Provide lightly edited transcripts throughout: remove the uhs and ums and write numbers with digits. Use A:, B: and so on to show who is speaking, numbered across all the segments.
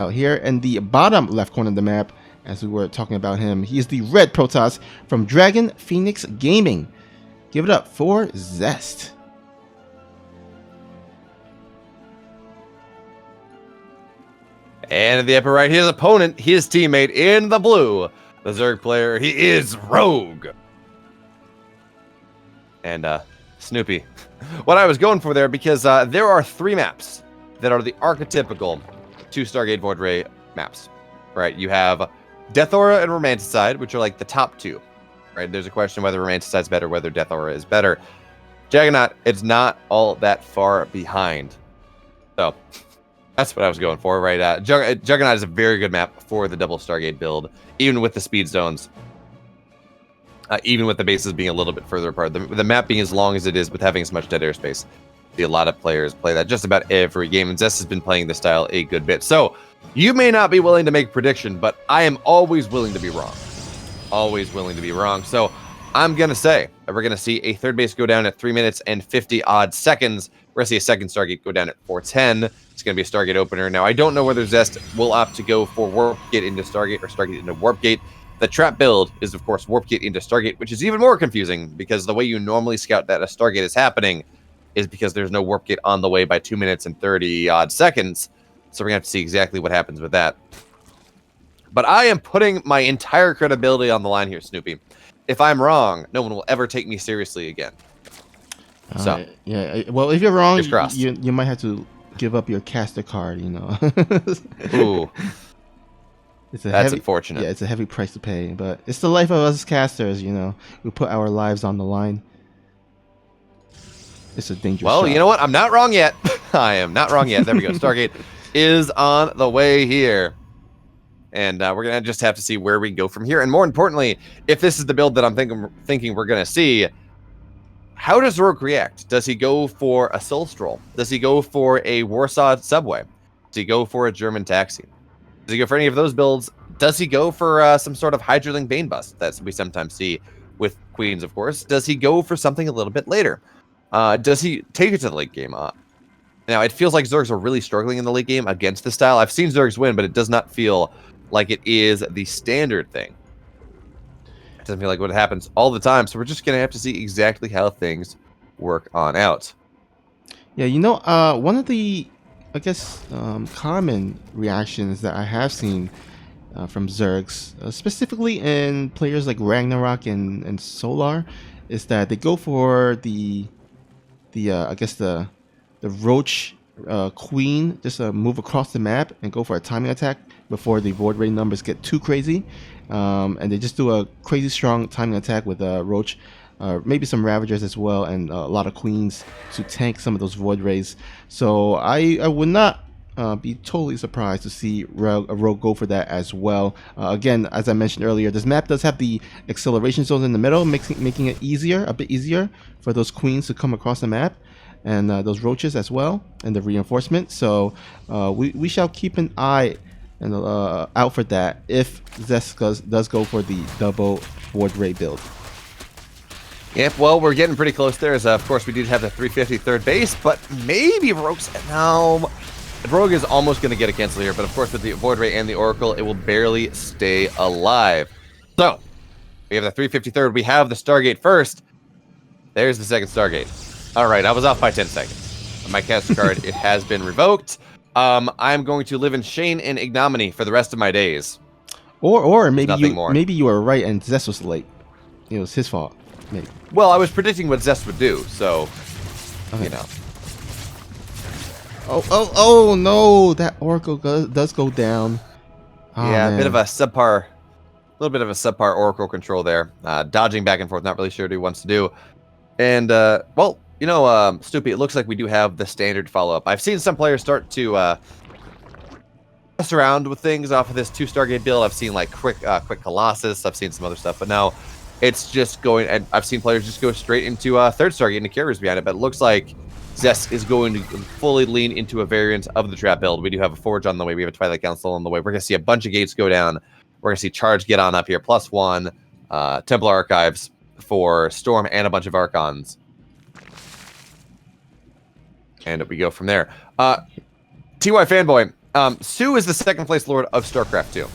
A: out here in the bottom left corner of the map, as we were talking about him, he is the red Protoss from Dragon Phoenix Gaming. Give it up for ZEST.
B: And in the upper right, his opponent, his teammate in the blue, the Zerg player, he is Rogue. And Snoopy. What I was going for there, because there are 3 maps that are the archetypical 2 Stargate Void Ray maps, right? You have Death Aura and Romanticide, which are like the top 2, right? There's a question whether Romanticide's better, whether Death Aura is better. Juggernaut, it's not all that far behind. So that's what I was going for, right? Juggernaut is a very good map for the double Stargate build, even with the speed zones. Even with the bases being a little bit further apart. The map being as long as it is with having as much dead airspace. See a lot of players play that just about every game, and ZEST has been playing this style a good bit. So, you may not be willing to make a prediction, but I am always willing to be wrong. Always willing to be wrong. So, I'm going to say that we're going to see a third base go down at 3 minutes and 50-odd seconds. We're going to see a second Stargate go down at 4:10. It's going to be a Stargate opener. Now, I don't know whether ZEST will opt to go for Warp Gate into Stargate or Stargate into Warp Gate. The trap build is, of course, Warp Gate into Stargate, which is even more confusing because the way you normally scout that a Stargate is happening is because there's no Warp Gate on the way by 2 minutes and 30-odd seconds. So we're going to have to see exactly what happens with that. But I am putting my entire credibility on the line here, Snoopy. If I'm wrong, no one will ever take me seriously again. So,
A: yeah, well, if you're wrong,
B: you
A: might have to give up your caster card, you know.
B: Ooh. That's unfortunate.
A: Yeah, it's a heavy price to pay, but it's the life of us casters, you know. We put our lives on the line. It's a dangerous shot.
B: You know what? I'm not wrong yet. I am not wrong yet. There we go. Stargate is on the way here. And we're going to just have to see where we go from here. And more importantly, if this is the build that I'm thinking we're going to see, how does Rogue react? Does he go for a Soul Stroll? Does he go for a Warsaw subway? Does he go for a German taxi? Does he go for any of those builds? Does he go for some sort of Hydroling Bane bust that we sometimes see with Queens, of course? Does he go for something a little bit later? Does he take it to the late game? Now, it feels like Zergs are really struggling in the late game against this style. I've seen Zergs win, but it does not feel like it is the standard thing. It doesn't feel like what happens all the time, so we're just going to have to see exactly how things work on out.
A: Yeah, you know, one of the, I guess, common reactions that I have seen from Zergs, specifically in players like Ragnarok and Solar, is that they go for the I guess the Roach Queen, just move across the map and go for a timing attack before the Void Ray numbers get too crazy, and they just do a crazy strong timing attack with Roach. Maybe some Ravagers as well, and a lot of Queens to tank some of those Void Rays. So I would not be totally surprised to see a Rogue go for that as well. Again, as I mentioned earlier, this map does have the acceleration zones in the middle, making it a bit easier for those Queens to come across the map, and those Roaches as well, and the reinforcement. So we shall keep an eye and out for that if ZEST does go for the double Void Ray build.
B: Yep, well, we're getting pretty close there. As, of course, we did have the 350 third base, but maybe Rogue's... No, Rogue is almost going to get a cancel here, but of course, with the Void Ray and the Oracle, it will barely stay alive. So, we have the 353rd. We have the Stargate first. There's the second Stargate. All right, I was off by 10 seconds. My caster card, it has been revoked. I'm going to live in shame and ignominy for the rest of my days.
A: Or maybe you were right and ZEST was late. It was his fault. Maybe.
B: Well, I was predicting what ZEST would do, so,
A: okay.
B: You know.
A: Oh no! That Oracle does go down. Oh,
B: yeah,
A: man.
B: a little bit of a subpar Oracle control there. Dodging back and forth, not really sure what he wants to do. And, well, you know, Snoopy, it looks like we do have the standard follow-up. I've seen some players start to mess around with things off of this 2 Stargate build. I've seen, like, quick Colossus. I've seen some other stuff, but now it's just going, and I've seen players just go straight into third Stargate into carriers behind it, but it looks like ZEST is going to fully lean into a variant of the trap build. We do have a Forge on the way. We have a Twilight Council on the way. We're going to see a bunch of gates go down. We're going to see Charge get on up here. +1. Templar Archives for Storm and a bunch of Archons. And we go from there. TY Fanboy, Sue is the second place lord of StarCraft 2.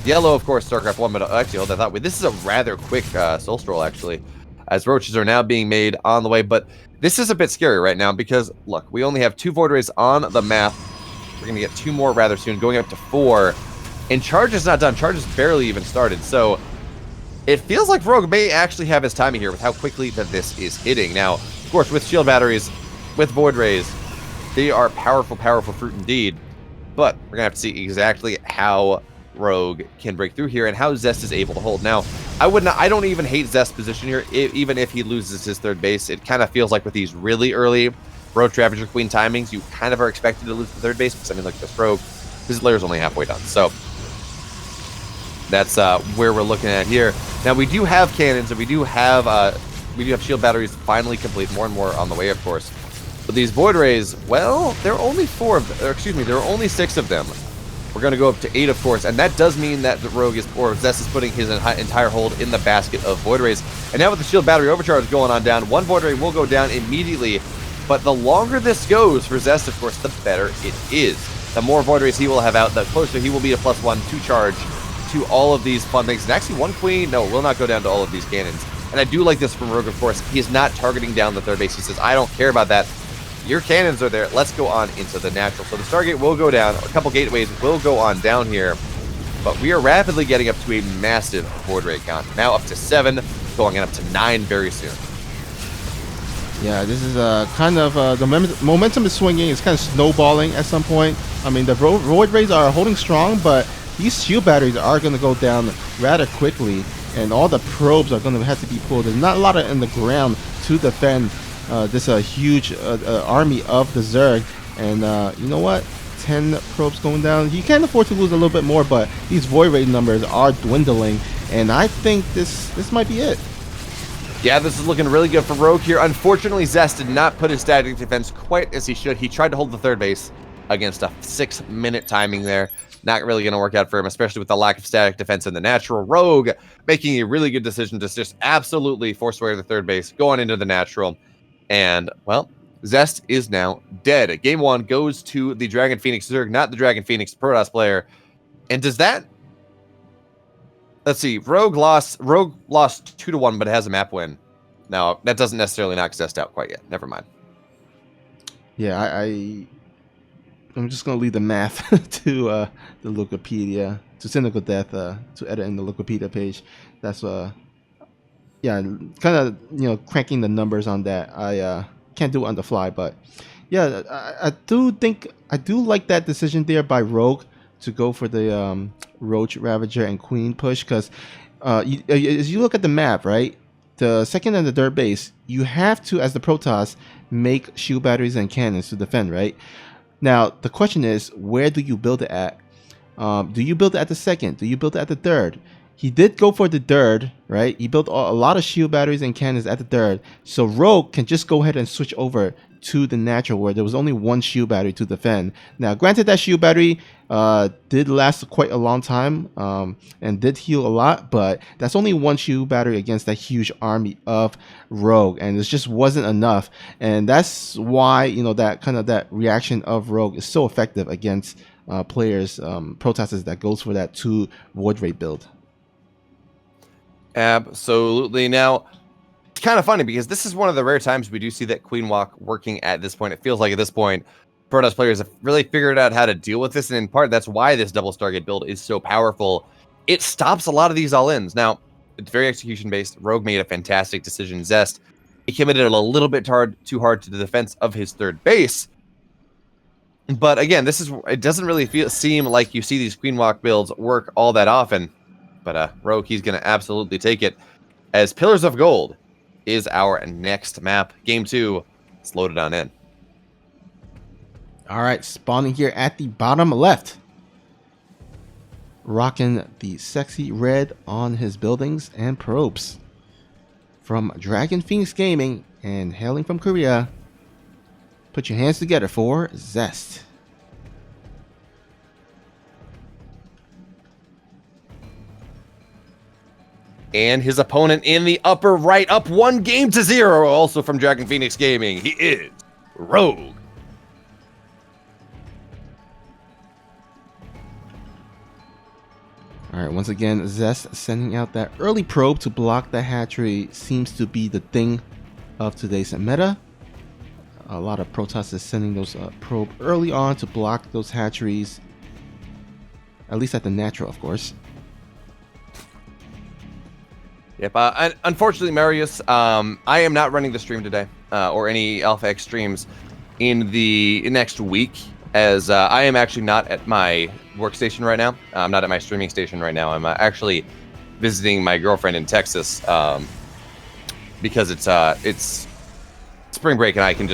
B: Yellow, of course, StarCraft 1, but actually, hold on, I thought, wait, this is a rather quick soul stroll, actually, as roaches are now being made on the way, but this is a bit scary right now because, look, we only have 2 Void Rays on the map. We're going to get 2 more rather soon, going up to 4, and Charge is not done. Charge is barely even started, so it feels like Rogue may actually have his timing here with how quickly that this is hitting. Now, of course, with shield batteries, with Void Rays, they are powerful, powerful fruit indeed, but we're going to have to see exactly how Rogue can break through here and how Zest is able to hold. Now, I don't even hate Zest's position here, even if he loses his third base. It kind of feels like with these really early Roach Ravager Queen timings, you kind of are expected to lose the third base, because I mean, look at this Rogue, his layer's only halfway done, so that's where we're looking at here. Now, we do have cannons, and we do have shield batteries finally complete, more and more on the way, of course. But these Void Rays, well, there are only 4 of them, or excuse me, there are only 6 of them. We're going to go up to 8, of course, and that does mean that the Rogue or Zest is putting his entire hold in the basket of Void Rays. And now with the shield battery overcharge going on down, 1 Void Ray will go down immediately. But the longer this goes for Zest, of course, the better it is. The more Void Rays he will have out, the closer he will be to +1 to charge to all of these fun things. And actually, 1 Queen, no, will not go down to all of these cannons. And I do like this from Rogue, of course. He is not targeting down the third base. He says, I don't care about that. Your cannons are there. Let's go on into the natural. So the Stargate will go down. A couple gateways will go on down here. But we are rapidly getting up to a massive Void Ray count. Now up to 7, going up to 9 very soon.
A: Yeah, this is kind of the momentum is swinging. It's kind of snowballing at some point. I mean, the Void Rays are holding strong, but these shield batteries are going to go down rather quickly, and all the probes are going to have to be pulled. There's not a lot of in the ground to defend this huge army of the Zerg, and you know what? 10 probes going down. You can't afford to lose a little bit more, but these Void Ray numbers are dwindling, and I think this might be it.
B: Yeah, this is looking really good for Rogue here. Unfortunately, Zest did not put his static defense quite as he should. He tried to hold the third base against a 6-minute timing there. Not really going to work out for him, especially with the lack of static defense in the natural. Rogue making a really good decision to just absolutely force away the third base, go on into the natural. And, well, Zest is now dead. Game 1 goes to the Dragon Phoenix Zerg, not the Dragon Phoenix Protoss player. And does that... Let's see. Rogue lost 2-1, but it has a map win. Now, that doesn't necessarily knock Zest out quite yet. Never mind.
A: Yeah, I'm just going to leave the math to the Wikipedia, to Cynical Death, to edit in the Wikipedia page. That's, yeah, kind of, cranking the numbers on that. I can't do it on the fly, but yeah, I do like that decision there by Rogue to go for the Roach Ravager and Queen push, because as you look at the map, right, the second and the third base, you have to, as the Protoss, make shield batteries and cannons to defend, right? Now, the question is, where do you build it at? Do you build it at the second? Do you build it at the third? He did go for the third, right? He built a lot of shield batteries and cannons at the third. So Rogue can just go ahead and switch over to the natural, where there was only 1 shield battery to defend. Now, granted, that shield battery did last quite a long time and did heal a lot, but that's only 1 shield battery against that huge army of Rogue, and it just wasn't enough. And that's why, that reaction of Rogue is so effective against players, Protosses that goes for that 2 Void Ray build.
B: Absolutely. Now, it's kind of funny because this is one of the rare times we do see that Queen Walk working at this point. It feels like at this point, Protoss players have really figured out how to deal with this, and in part, that's why this double Stargate build is so powerful. It stops a lot of these all-ins. Now, it's very execution-based. Rogue made a fantastic decision. Zest, he committed a little bit too hard to the defense of his third base. But again, it doesn't really seem like you see these Queen Walk builds work all that often. But Rogue, he's going to absolutely take it, as Pillars of Gold is our next map. Game 2, it's loaded on in.
A: All right, spawning here at the bottom left. Rocking the sexy red on his buildings and probes. From Dragon Phoenix Gaming and hailing from Korea, put your hands together for Zest.
B: And his opponent in the upper right, up 1 game to 0, also from Dragon Phoenix Gaming. He is Rogue.
A: All right, once again, ZEST sending out that early probe to block the hatchery seems to be the thing of today's meta. A lot of Protoss is sending those probe early on to block those hatcheries, at least at the natural, of course.
B: Yep. Unfortunately, Marius, I am not running the stream today, or any Alpha X streams in the next week, as I am actually not at my workstation right now. I'm not at my streaming station right now. I'm actually visiting my girlfriend in Texas, because it's spring break and I can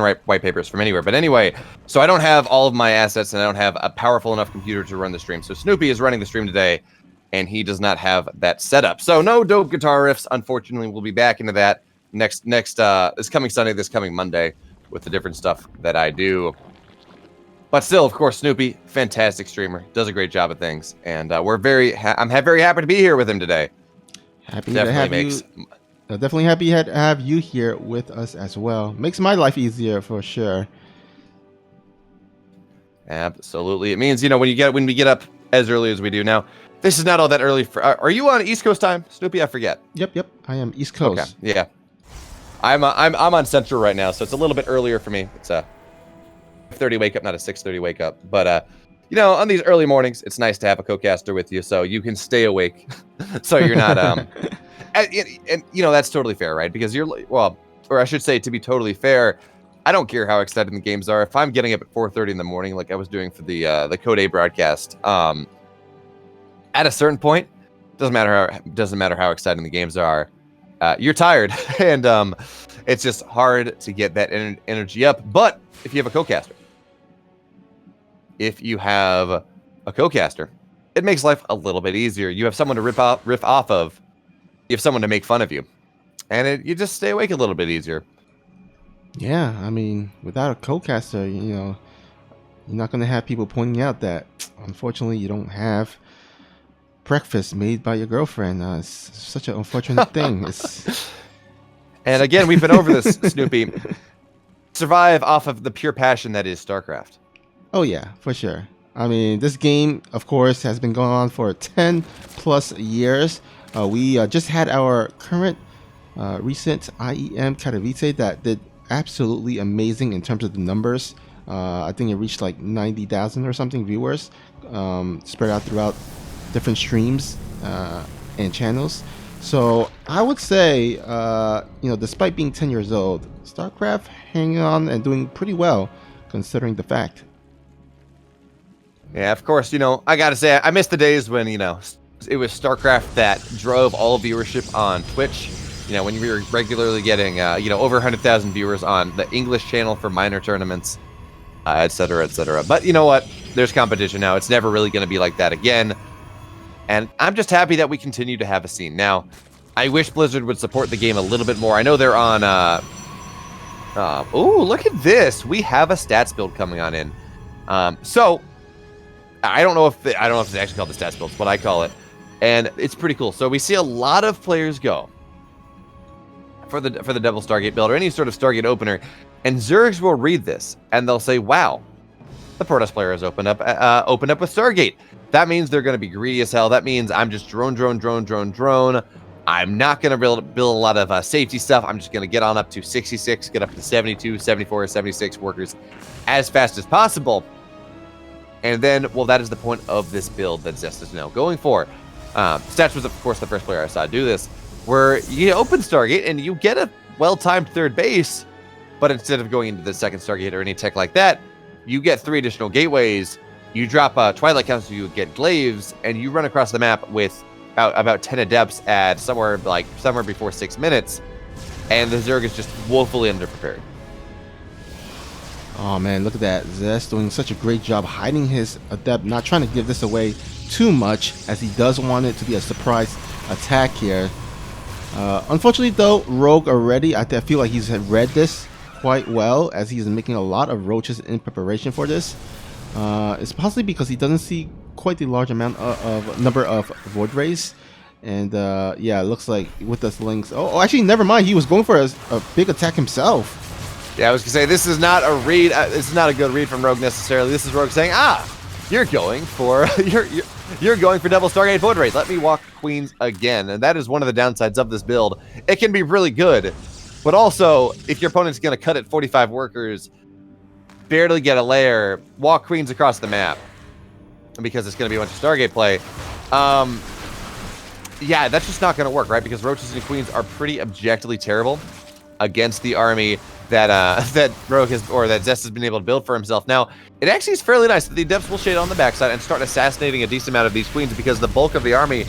B: write white papers from anywhere. But anyway, so I don't have all of my assets and I don't have a powerful enough computer to run the stream. So Snoopy is running the stream today, and he does not have that set up. So no dope guitar riffs. Unfortunately, we'll be back into that next this coming Sunday, this coming Monday, with the different stuff that I do. But still, of course, Snoopy, fantastic streamer, does a great job of things, and I'm very happy to be here with him today.
A: Happy to have you. Definitely happy to have you here with us as well. Makes my life easier for sure.
B: Absolutely, it means when we get up as early as we do now. This is not all that early. Are you on East Coast time, Snoopy? I forget.
A: Yep. I am East Coast.
B: Okay. Yeah. I'm on Central right now, so it's a little bit earlier for me. It's a 5:30 wake up, not a 6:30 wake up. But on these early mornings, it's nice to have a co-caster with you, so you can stay awake, so you're not and that's totally fair, right? Because or I should say, to be totally fair, I don't care how exciting the games are. If I'm getting up at 4:30 in the morning, like I was doing for the Code A broadcast, at a certain point, doesn't matter how exciting the games are, you're tired, and it's just hard to get that energy up. But if you have a co-caster, it makes life a little bit easier. You have someone to riff off of. You have someone to make fun of you, and you just stay awake a little bit easier.
A: Yeah, I mean, without a co-caster, you're not going to have people pointing out that, unfortunately, you don't have breakfast made by your girlfriend. It's such an unfortunate thing.
B: And again, we've been over this, Snoopy. Survive off of the pure passion that is StarCraft.
A: Oh yeah, for sure. I mean, this game, of course, has been going on for 10 plus years. We just had our current recent IEM Katowice that did absolutely amazing in terms of the numbers. I think it reached like 90,000 or something viewers, spread out throughout different streams and channels. So I would say, despite being 10 years old, StarCraft hanging on and doing pretty well, considering the fact.
B: Yeah, of course, I gotta say, I miss the days when, it was StarCraft that drove all viewership on Twitch. When we were regularly getting, over 100,000 viewers on the English channel for minor tournaments, et cetera, et cetera. But you know what? There's competition now. It's never really going to be like that again. And I'm just happy that we continue to have a scene. Now, I wish Blizzard would support the game a little bit more. I know they're on, oh, look at this. We have a stats build coming on in. So, I don't know if it's actually called the stats build. It's what I call it. And it's pretty cool. So we see a lot of players go for the Devil Stargate build or any sort of Stargate opener, and Zergs will read this and they'll say, "Wow, the Protoss player has opened up with Stargate. That means they're going to be greedy as hell. That means I'm just drone. I'm not going to build a lot of safety stuff. I'm just going to get on up to 66, get up to 72, 74, 76 workers as fast as possible." And then, well, that is the point of this build that ZEST is now going for. Stats was, of course, the first player I saw do this, where you open Stargate and you get a well-timed third base, but instead of going into the second Stargate or any tech like that, you get 3 additional gateways, you drop a Twilight Council, you get glaives, and you run across the map with about 10 adepts at somewhere before 6 minutes, and the Zerg is just woefully underprepared.
A: Oh man, look at that. ZEST doing such a great job hiding his adept, not trying to give this away too much, as he does want it to be a surprise attack here. Unfortunately though, Rogue already, I feel like he's read this quite well, as he's making a lot of roaches in preparation for this. It's possibly because he doesn't see quite the large amount of number of Void Rays. And yeah, it looks like with this links. Oh, actually, never mind. He was going for a big attack himself.
B: Yeah, I was gonna say, this is not a read. This is not a good read from Rogue necessarily. This is Rogue saying, You're going for you're going for double Stargate Void Ray. Let me walk queens again, and that is one of the downsides of this build. It can be really good, but also if your opponent's going to cut it 45 workers, barely get a layer, walk queens across the map, because it's going to be a bunch of Stargate play. Yeah, that's just not going to work, right? Because roaches and queens are pretty objectively terrible against the army that that Rogue has, or that ZEST has been able to build for himself. Now, it actually is fairly nice that the Adepts will shade on the backside and start assassinating a decent amount of these queens, because the bulk of the army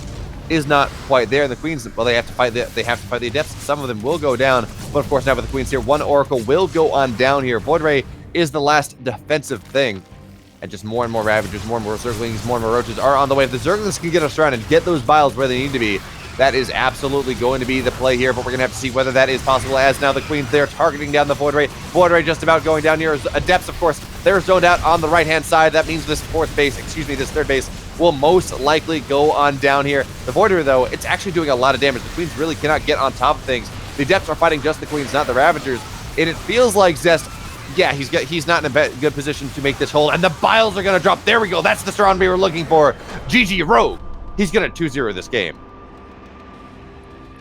B: is not quite there. And the queens, well, they have to fight the Adepts. Some of them will go down, but of course now with the queens here, one Oracle will go on down here. Void Ray is the last defensive thing. And just more and more Ravagers, more and more Zerglings, more and more Roaches are on the way. If the Zerglings can get us around and get those Vials where they need to be, that is absolutely going to be the play here, but we're going to have to see whether that is possible, as now the Queens there targeting down the Void Ray. Void Ray just about going down here. Adepts, of course, they're zoned out on the right-hand side. That means this third base will most likely go on down here. The Void Ray, though, it's actually doing a lot of damage. The Queens really cannot get on top of things. The Adepts are fighting just the Queens, not the Ravagers, and it feels like ZEST, yeah, he's not in a good position to make this hold, and the Biles are going to drop. There we go. That's the strong we were looking for. GG Rogue. He's going to 2-0 this game.